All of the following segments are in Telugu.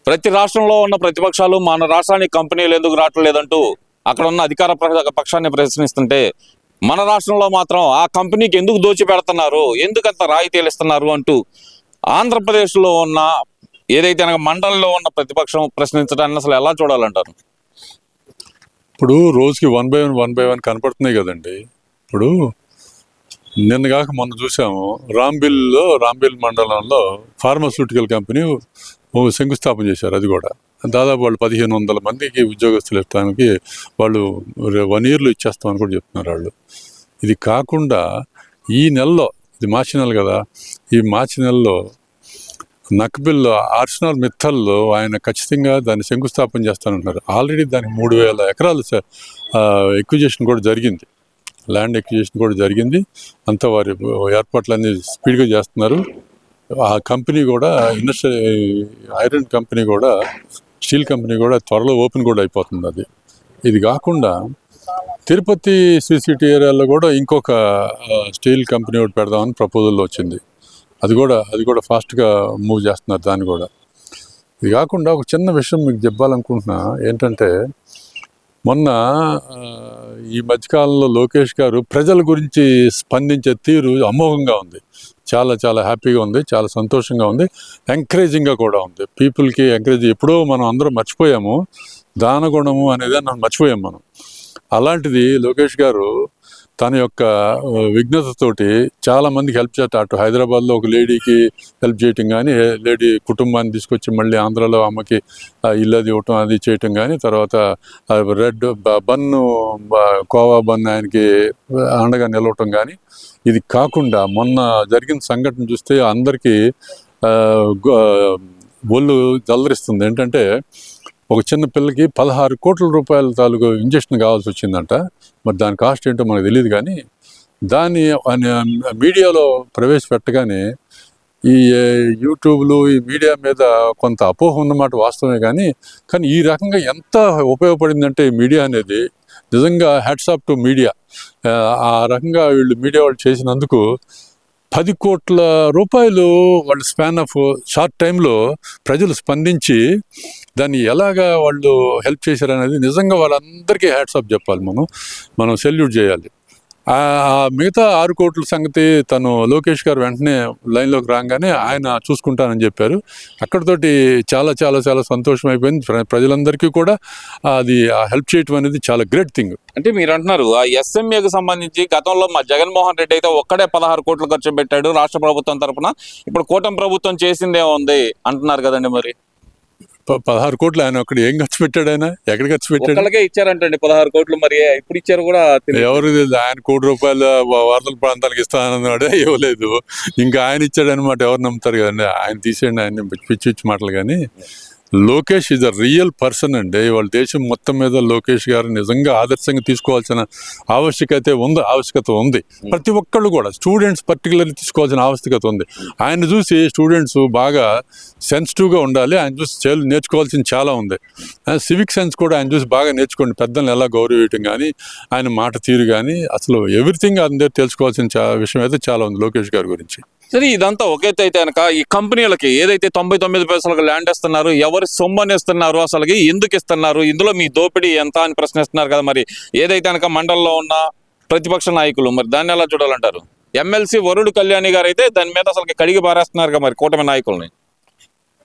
ప్రతి రాష్ట్రంలో ఉన్న ప్రతిపక్షాలు మన రాష్ట్రానికి కంపెనీలు ఎందుకు రావట్లేదంటూ అక్కడ ఉన్న అధికార పక్షాన్ని ప్రశ్నిస్తుంటే, మన రాష్ట్రంలో మాత్రం ఆ కంపెనీకి ఎందుకు దోచి పెడుతున్నారు, ఎందుకంత రాయితీలు ఇస్తున్నారు అంటూ ఆంధ్రప్రదేశ్లో ఉన్న ఏదైతే మండలంలో ఉన్న ప్రతిపక్షం ప్రశ్నించడాన్ని అసలు ఎలా చూడాలంటారు? ఇప్పుడు రోజుకి 1 by 1 కనపడుతున్నాయి కదండి. ఇప్పుడు నిన్న కాక మొన్న చూసాము, రాంబిల్ మండలంలో ఫార్మాస్యూటికల్ కంపెనీ శంకుస్థాపన చేశారు. అది కూడా దాదాపు వాళ్ళు 1500 మందికి ఉద్యోగస్తులు ఇవ్వడానికి వాళ్ళు 1 yearలో ఇచ్చేస్తామని కూడా చెప్తున్నారు వాళ్ళు. ఇది కాకుండా ఈ నెలలో, ఇది మార్చి నెల కదా, ఈ మార్చి నెలలో నక్బిల్లో ఆర్సెనల్ మిత్తల్లో ఆయన ఖచ్చితంగా దాన్ని శంకుస్థాపన చేస్తానంటున్నారు. ఆల్రెడీ దానికి 3000 ఎకరాలు ఎక్విజిషన్ కూడా జరిగింది, ల్యాండ్ ఎక్విజిషన్ కూడా జరిగింది. అంతా వారి ఏర్పాట్లన్నీ స్పీడ్గా చేస్తున్నారు. ఆ కంపెనీ కూడా ఐరన్ కంపెనీ కూడా, స్టీల్ కంపెనీ కూడా త్వరలో ఓపెన్ కూడా అయిపోతుంది. అది ఇది కాకుండా తిరుపతి సిసిటీ ఏరియాలో కూడా ఇంకొక స్టీల్ కంపెనీ ఒకటి పెడదామని ప్రపోజల్లో వచ్చింది. అది కూడా ఫాస్ట్గా మూవ్ చేస్తున్నారు దాన్ని కూడా. ఇది కాకుండా ఒక చిన్న విషయం మీకు చెప్పాలనుకుంటున్నా ఏంటంటే, మొన్న ఈ మధ్యకాలంలో లోకేష్ గారు ప్రజల గురించి స్పందించే తీరు అమోఘంగా ఉంది. చాలా చాలా హ్యాపీగా ఉంది, చాలా సంతోషంగా ఉంది, ఎంకరేజింగ్గా కూడా ఉంది. పీపుల్కి ఎంకరేజ్, ఎప్పుడో మనం అందరం మర్చిపోయాము, దానగుణము అనేది మర్చిపోయాం మనం. అలాంటిది లోకేష్ గారు తన యొక్క విఘ్నతతోటి చాలా మందికి హెల్ప్ చేస్తారు. అటు హైదరాబాద్లో ఒక లేడీకి హెల్ప్ చేయటం కానీ, లేడీ కుటుంబాన్ని తీసుకొచ్చి మళ్ళీ ఆంధ్రాలో అమ్మకి ఇల్లు అది ఇవ్వటం, అది చేయటం కానీ, తర్వాత రెడ్ బన్ను కోవా బన్ను ఆయనకి అండగా నిలవటం కానీ. ఇది కాకుండా మొన్న జరిగిన సంఘటన చూస్తే అందరికీ ఒళ్ళు జలరిస్తుంది. ఏంటంటే, ఒక చిన్న పిల్లకి 16 కోట్ల రూపాయల తాలూకు ఇంజక్షన్ కావాల్సి వచ్చిందంట. మరి దాని కాస్ట్ ఏంటో మనకు తెలియదు, కానీ దాన్ని మీడియాలో ప్రవేశపెట్టగానే ఈ యూట్యూబ్లు, ఈ మీడియా మీద కొంత అపోహ ఉన్నమాట వాస్తవమే. కానీ ఈ రకంగా ఎంత ఉపయోగపడిందంటే ఈ మీడియా అనేది, నిజంగా హ్యాట్స్ ఆఫ్ టు మీడియా. ఆ రకంగా వీళ్ళు మీడియా వాళ్ళు చేసినందుకు 10 కోట్ల రూపాయలు వాళ్ళు స్పాన్ ఆఫ్ షార్ట్ టైంలో ప్రజలు స్పందించి దాన్ని ఎలాగా వాళ్ళు హెల్ప్ చేశారనేది నిజంగా వాళ్ళందరికీ హ్యాట్స్ ఆఫ్ చెప్పాలి, మనం సెల్యూట్ చేయాలి. మిగతా 6 కోట్ల సంగతి తను లోకేష్ గారు వెంటనే లైన్లోకి రాగానే ఆయన చూసుకుంటానని చెప్పారు. అక్కడితోటి చాలా చాలా చాలా సంతోషం అయిపోయింది ప్రజలందరికీ కూడా. అది హెల్ప్ చేయటం అనేది చాలా గ్రేట్ థింగ్. అంటే మీరు అంటున్నారు ఆ ఎస్ఎంఏకి సంబంధించి గతంలో మా జగన్మోహన్ రెడ్డి అయితే ఒక్కడే 16 కోట్లు ఖర్చు పెట్టాడు రాష్ట్ర ప్రభుత్వం తరఫున, ఇప్పుడు కూటమి ప్రభుత్వం చేసిందే ఉంది అంటున్నారు కదండి. మరి 16 కోట్లు ఆయన అక్కడ ఏం ఖర్చు పెట్టాడు? ఆయన ఎక్కడ ఖర్చు పెట్టాడు? ఒక్కళ్ళకే ఇచ్చారంటండి 16 కోట్లు. మరి ఇప్పుడు ఇచ్చారు కూడా ఎవరు? ఆయన 1 కోటి రూపాయలు వరదల ప్రాంతాలకు ఇస్తానన్నాడే, ఇవ్వలేదు. ఇంకా ఆయన ఇచ్చాడు అనమాట, ఎవరు నమ్ముతారు కదండి. ఆయన తీసేయండి, ఆయన పిచ్చి మాటలు. కానీ Lokesh is a real person అండి. వాళ్ళ దేశం మొత్తం మీద లోకేష్ గారు నిజంగా ఆదర్శంగా తీసుకోవాల్సిన ఆవశ్యకత ఉంది. ప్రతి ఒక్కళ్ళు కూడా, స్టూడెంట్స్ పర్టికులర్గా తీసుకోవాల్సిన ఆవశ్యకత ఉంది. ఆయన చూసి స్టూడెంట్స్ బాగా సెన్సిటివ్గా ఉండాలి. ఆయన చూసి నేర్చుకోవాల్సింది చాలా ఉంది. సివిక్ సెన్స్ కూడా ఆయన చూసి బాగా నేర్చుకోండి. పెద్దల్ని ఎలా గౌరవించడం కానీ, ఆయన మాట తీరు కానీ, అసలు ఎవ్రీథింగ్ అందరూ తెలుసుకోవాల్సిన విషయం అయితే చాలా ఉంది లోకేష్ గారి గురించి. సరే, ఇదంతా ఒకైతే అయితే కనుక ఈ కంపెనీలకి ఏదైతే 99 పైసలకు ల్యాండ్ ఇస్తున్నారు, ఎవరు సొమ్మని ఇస్తున్నారు, అసలుకి ఎందుకు ఇస్తున్నారు, ఇందులో మీ దోపిడీ ఎంత అని ప్రశ్నిస్తున్నారు కదా. మరి ఏదైతే కనుక మండలంలో ఉన్న ప్రతిపక్ష నాయకులు, మరి దాన్ని ఎలా చూడాలంటారు? ఎమ్మెల్సీ వరుడు కళ్యాణి గారు అయితే దాని మీద అసలు కడిగి పారేస్తున్నారు కదా మరి కూటమి నాయకుల్ని.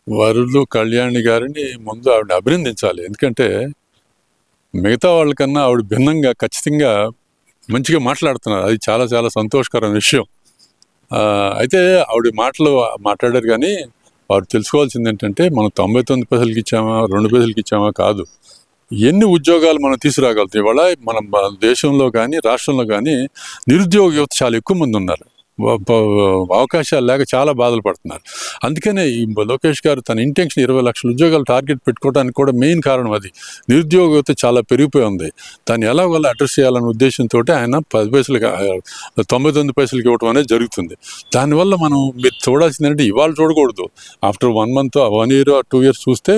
వరుడు కళ్యాణి గారిని ముందు ఆవిడ అభినందించాలి. ఎందుకంటే మిగతా వాళ్ళకన్నా ఆవిడ భిన్నంగా ఖచ్చితంగా మంచిగా మాట్లాడుతున్నారు. అది చాలా చాలా సంతోషకరమైన విషయం. అయితే ఆవిడ మాట్లాడారు, కానీ వారు తెలుసుకోవాల్సింది ఏంటంటే, మనం 99 పైసలకి ఇచ్చామా, 2 పైసలకి ఇచ్చామా కాదు, ఎన్ని ఉద్యోగాలు మనం తీసుకురాగలుగుతాం. ఇవాళ మన దేశంలో కానీ రాష్ట్రంలో కానీ నిరుద్యోగ యువత చాలా ఎక్కువ మంది ఉన్నారు. అవకాశాలు లేక చాలా బాధలు పడుతున్నారు. అందుకనే ఈ లోకేష్ గారు తన ఇంటెన్షన్ 20 లక్షల ఉద్యోగాలు టార్గెట్ పెట్టుకోవడానికి కూడా మెయిన్ కారణం అది. నిరుద్యోగత చాలా పెరిగిపోయి ఉంది. దాన్ని ఎలాగోలా అడ్రస్ చేయాలనే ఉద్దేశంతో ఆయన 10 పైసలకి 99 పైసలకి ఇవ్వటం అనేది జరుగుతుంది. దానివల్ల మీరు చూడాల్సింది అంటే, ఇవాళ చూడకూడదు, ఆఫ్టర్ 1 month, 1 year, 2 years చూస్తే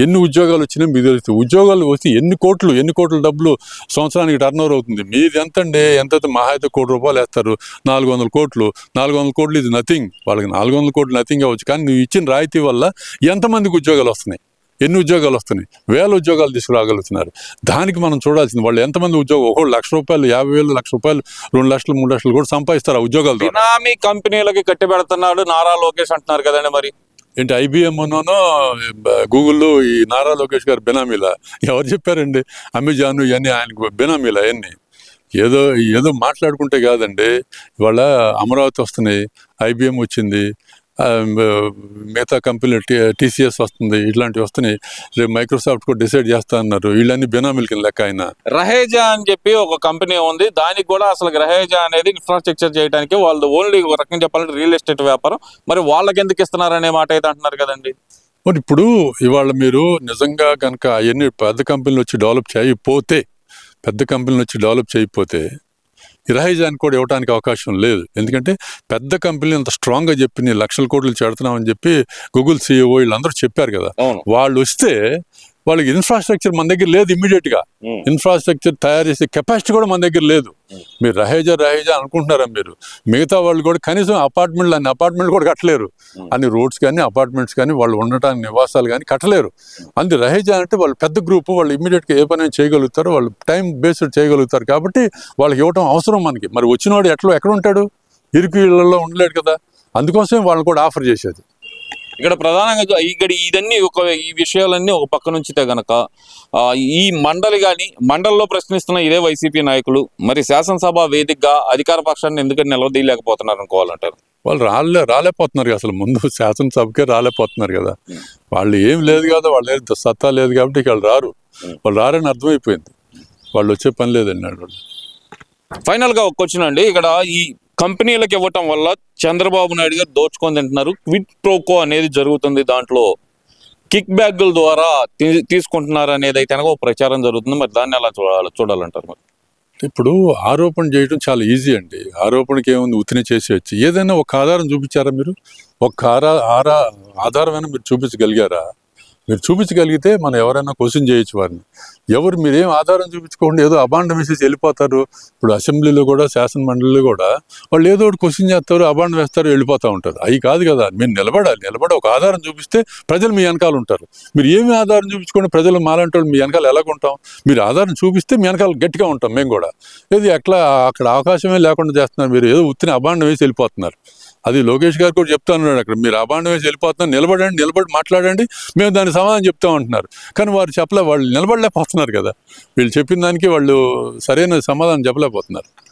ఎన్ని ఉద్యోగాలు వచ్చినా మీకు తెలుస్తుంది. ఉద్యోగాలు వస్తే ఎన్ని కోట్ల డబ్బులు సంవత్సరానికి టర్న్ ఓవర్ అవుతుంది. మీది ఎంతండి? ఎంత మహా అయితే ₹1 కోటి వేస్తారు, 400 కోట్లు. 400 కోట్లు ఇది నథింగ్. వాళ్ళకి 400 కోట్లు నథింగ్ అవ్వచ్చు, కానీ నువ్వు ఇచ్చిన రాయితీ వల్ల ఎంతమందికి ఉద్యోగాలు వస్తున్నాయి? ఎన్ని ఉద్యోగాలు వస్తున్నాయి, 1000 ఉద్యోగాలు తీసుకురాగలుగుతున్నారు. దానికి మనం చూడాల్సింది వాళ్ళు ఎంతమంది ఉద్యోగం, ఒకళ్ళు ₹1,00,000, 50,000, ₹1,00,000, 2 లక్షలు, 3 లక్షలు కూడా సంపాదిస్తారు ఆ ఉద్యోగాల ద్వారా. బినామీ కంపెనీలకి కట్టి పెడుతున్నాడు నారా లోకేష్ అంటున్నారు కదండి. మరి ఏంటి IBM గూగుల్ ఈ నారా లోకేష్ గారు బినామీలా? ఎవరు చెప్పారండి? అమెజాన్ ఇవన్నీ ఆయనకు బినామీలా? అవన్నీ ఏదో ఏదో మాట్లాడుకుంటే కాదండి. ఇవాళ అమరావతి వస్తున్నాయి, IBM వచ్చింది, మిగతా కంపెనీలు TCS వస్తుంది, ఇట్లాంటివి వస్తున్నాయి. రేపు మైక్రోసాఫ్ట్ కూడా డిసైడ్ చేస్తా అన్నారు. వీళ్ళన్నీ బినామీల కింద లెక్క. ఆయన రహేజా అని చెప్పి ఒక కంపెనీ ఉంది, దానికి కూడా అసలు రహేజా అనేది ఇన్ఫ్రాస్ట్రక్చర్ చేయడానికి వాళ్ళు ఓన్లీ ఒక రకంగా చెప్పాలంటే రియల్ ఎస్టేట్ వ్యాపారం. మరి వాళ్ళకి ఎందుకు ఇస్తున్నారు అనే మాట అయితే అంటున్నారు కదండి. మరి ఇప్పుడు ఇవాళ మీరు నిజంగా కనుక అవన్నీ పెద్ద కంపెనీలు వచ్చి డెవలప్ చేయకపోతే ఈ రహేజాన్ని కూడా ఇవ్వడానికి అవకాశం లేదు. ఎందుకంటే పెద్ద కంపెనీలు అంత స్ట్రాంగ్గా చెప్పి నీ లక్షల కోట్లు చేడుతున్నామని చెప్పి గూగుల్ CEO వీళ్ళందరూ చెప్పారు కదా. వాళ్ళు వస్తే వాళ్ళకి ఇన్ఫ్రాస్ట్రక్చర్ మన దగ్గర లేదు. ఇమ్మీడియట్గా ఇన్ఫ్రాస్ట్రక్చర్ తయారు చేసే కెపాసిటీ కూడా మన దగ్గర లేదు. మీరు రహేజా అనుకుంటున్నారా? మీరు మిగతా వాళ్ళు కూడా కనీసం అపార్ట్మెంట్లు కూడా కట్టలేరు. అన్ని రోడ్స్ కానీ అపార్ట్మెంట్స్ కానీ వాళ్ళు ఉండటానికి నివాసాలు కానీ కట్టలేరు. అందు రహేజా అంటే వాళ్ళు పెద్ద గ్రూప్, వాళ్ళు ఇమ్మీడియట్గా ఏ పని చేయగలుగుతారు, వాళ్ళు టైం బేస్డ్ చేయగలుగుతారు. కాబట్టి వాళ్ళకి ఇవ్వటం అవసరం మనకి. మరి వచ్చినవాడు ఎక్కడ ఉంటాడు? ఇరుకు ఇళ్లలో ఉండలేడు కదా. అందుకోసమే వాళ్ళని కూడా ఆఫర్ చేసేది. ఇక్కడ ప్రధానంగా ఇదన్నీ ఈ విషయాలన్నీ ఒక పక్క నుంచితే గనక ఈ మండలిలో ప్రశ్నిస్తున్న ఇదే వైసీపీ నాయకులు మరి శాసనసభ వేదికగా అధికార పక్షాన్ని ఎందుకని నిలదీయలేకపోతున్నారు అనుకోవాలంటారు? వాళ్ళు రాలేకపోతున్నారు కదా. అసలు ముందు శాసనసభకే రాలేకపోతున్నారు కదా. వాళ్ళు ఏం లేదు కదా, వాళ్ళు సత్తా లేదు కాబట్టి వాళ్ళు రారని అర్థమైపోయింది. వాళ్ళు వచ్చే పని లేదండి. వాళ్ళు ఫైనల్ గా ఒక క్వశ్చన్ అండి. ఇక్కడ ఈ కంపెనీలకు ఇవ్వటం వల్ల చంద్రబాబు నాయుడు గారు దోచుకొని తింటున్నారు, క్విట్ ప్రోకో అనేది జరుగుతుంది, దాంట్లో కిక్ బ్యాగుల ద్వారా తీసుకుంటున్నారు అనేది అయితే ఒక ప్రచారం జరుగుతుంది. మరి దాన్ని ఎలా చూడాలంటారు? మరి ఇప్పుడు ఆరోపణ చేయడం చాలా ఈజీ అండి. ఆరోపణకి ఏముంది, ఉత్తినే చేసేయచ్చు. ఏదైనా ఒక ఆధారం చూపించారా మీరు? ఒక ఆధారమైనా మీరు చూపించగలిగారా? మీరు చూపించగలిగితే మనం ఎవరైనా క్వశ్చన్ చేయొచ్చు వారిని. మీరేం ఆధారం చూపించుకోండి, ఏదో అబాండం వేసేసి వెళ్ళిపోతారు. ఇప్పుడు అసెంబ్లీలో కూడా శాసన మండలిలో కూడా వాళ్ళు ఏదో ఒకటి క్వశ్చన్ చేస్తారు, అబాండం వేస్తారు, వెళ్ళిపోతూ ఉంటారు. అవి కాదు కదా. మీరు నిలబడి ఒక ఆధారం చూపిస్తే ప్రజలు మీ వెనకాల ఉంటారు. మీరు ఏమి ఆధారం చూపించుకోండి, ప్రజలు మాలాంటి వాళ్ళు మీ వెనకాల ఎలాగుంటాం? మీరు ఆధారం చూపిస్తే మీ వెనకాల గట్టిగా ఉంటాం మేము కూడా. ఏది అక్కడ అవకాశమే లేకుండా చేస్తున్నారు. మీరు ఏదో ఉత్తిన అబాండం వేసి వెళ్ళిపోతున్నారు. అది లోకేష్ గారు కూడా చెప్తాను అక్కడ, మీరు అబాండం వేసి వెళ్ళిపోతున్నారు, నిలబడి మాట్లాడండి, మేము దానికి సమాధానం చెప్తామంటున్నారు. కానీ వాళ్ళు నిలబడలేకపోతున్నారు కదా. వీళ్ళు చెప్పిన దానికి వాళ్ళు సరైన సమాధానం చెప్పలేకపోతున్నారు.